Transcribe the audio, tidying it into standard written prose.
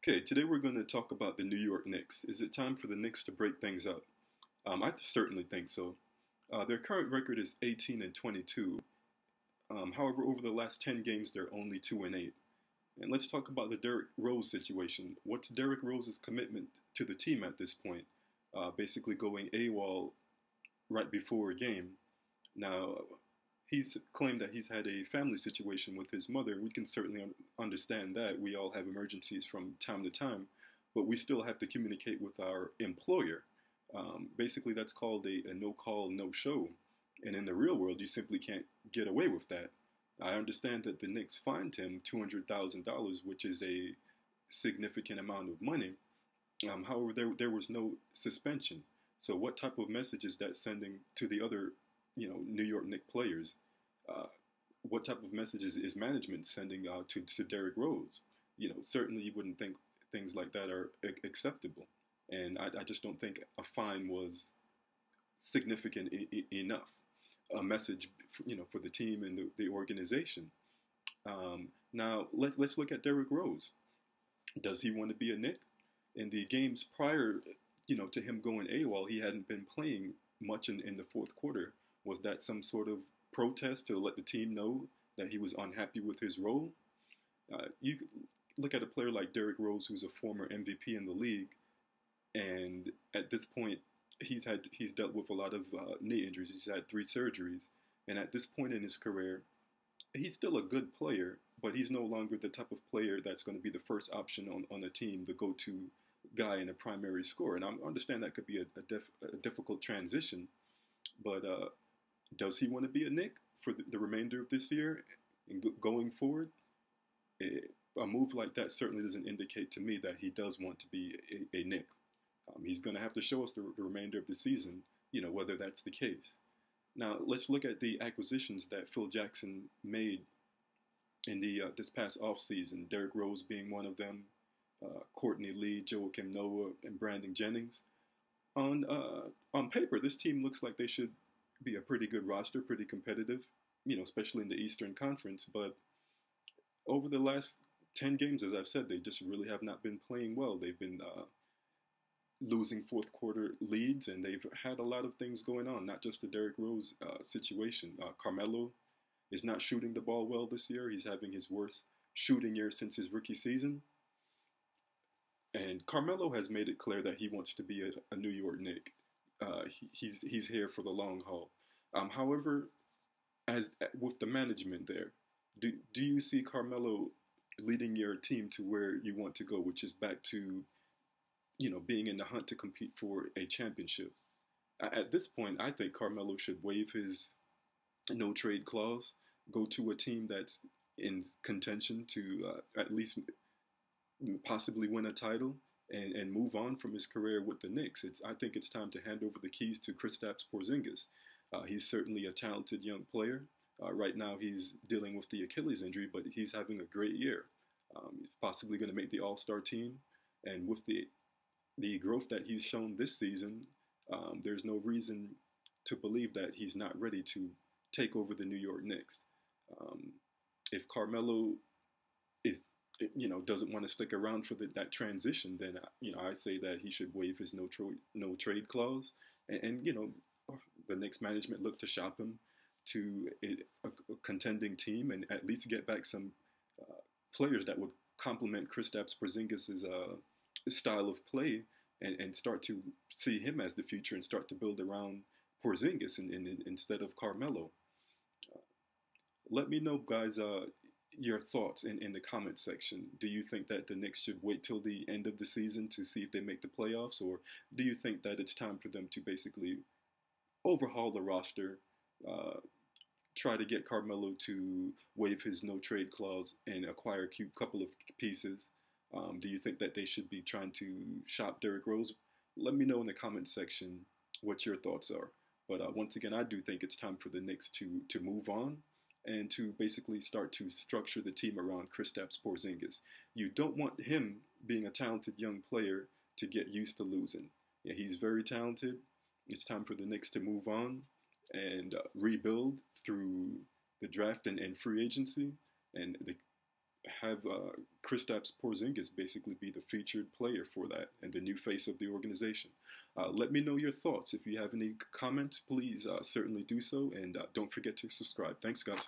Okay, today we're going to talk about the New York Knicks. Is it time for the Knicks to break things up? I certainly think so. Their current record is 18 and 22. However, over the last 10 games, they're only 2 and 8. And let's talk about the Derrick Rose situation. What's Derrick Rose's commitment to the team at this point? Basically going AWOL right before a game. Now, he's claimed that he's had a family situation with his mother. We can certainly understand that. We all have emergencies from time to time, but we still have to communicate with our employer. Basically, that's called a no call, no show. And in the real world, you simply can't get away with that. I understand that the Knicks fined him $200,000, which is a significant amount of money. However, there was no suspension. So, what type of message is that sending to the other, New York Knicks players? Uh, what type of messages is management sending to Derrick Rose? Certainly you wouldn't think things like that are acceptable, and I just don't think a fine was significant enough. A message, for the team and the organization. Now let's look at Derrick Rose. Does he want to be a Knick? In the games prior, to him going AWOL, he hadn't been playing much in the fourth quarter. Was that some sort of protest to let the team know that he was unhappy with his role? You look at a player like Derrick Rose, who's a former MVP in the league, and at this point, he's dealt with a lot of knee injuries. He's had 3 surgeries, and at this point in his career, he's still a good player, but he's no longer the type of player that's going to be the first option on the team, the go-to guy and a primary scorer. And I understand that could be a difficult transition, but does he want to be a Knick for the remainder of this year and going forward? A move like that certainly doesn't indicate to me that he does want to be a Knick. He's going to have to show us the remainder of the season, whether that's the case. Now, let's look at the acquisitions that Phil Jackson made in the this past offseason. Derrick Rose being one of them, Courtney Lee, Joakim Noah, and Brandon Jennings. On paper, this team looks like they should be a pretty good roster, pretty competitive, especially in the Eastern Conference. But over the last 10 games, as I've said, they just really have not been playing well. They've been losing fourth quarter leads, and they've had a lot of things going on, not just the Derrick Rose situation. Carmelo is not shooting the ball well this year. He's having his worst shooting year since his rookie season. And Carmelo has made it clear that he wants to be a New York Knick. He's here for the long haul. However, as with the management there, do you see Carmelo leading your team to where you want to go, which is back to being in the hunt to compete for a championship? At this point, I think Carmelo should waive his no trade clause, go to a team that's in contention to at least possibly win a title, and move on from his career with the Knicks. I think it's time to hand over the keys to Kristaps Porzingis. He's certainly a talented young player. Right now, he's dealing with the Achilles injury, but he's having a great year. He's possibly going to make the All-Star team, and with the growth that he's shown this season, there's no reason to believe that he's not ready to take over the New York Knicks. If Carmelo is, doesn't want to stick around for that transition, then I say that he should waive his no trade clause, and the Knicks management look to shop him to a contending team and at least get back some players that would complement Kristaps Porzingis' style of play, and start to see him as the future and start to build around Porzingis instead of Carmelo. Let me know, guys, your thoughts in the comment section. Do you think that the Knicks should wait till the end of the season to see if they make the playoffs, or do you think that it's time for them to basically overhaul the roster, try to get Carmelo to waive his no trade clause and acquire a couple of pieces? Do you think that they should be trying to shop Derrick Rose? Let me know in the comment section what your thoughts are. But once again, I do think it's time for the Knicks to move on and to basically start to structure the team around Kristaps Porzingis. You don't want him, being a talented young player, to get used to losing. Yeah, he's very talented. It's time for the Knicks to move on and rebuild through the draft and free agency. And have Kristaps Porzingis basically be the featured player for that and the new face of the organization. Let me know your thoughts. If you have any comments, please certainly do so, and don't forget to subscribe. Thanks, guys.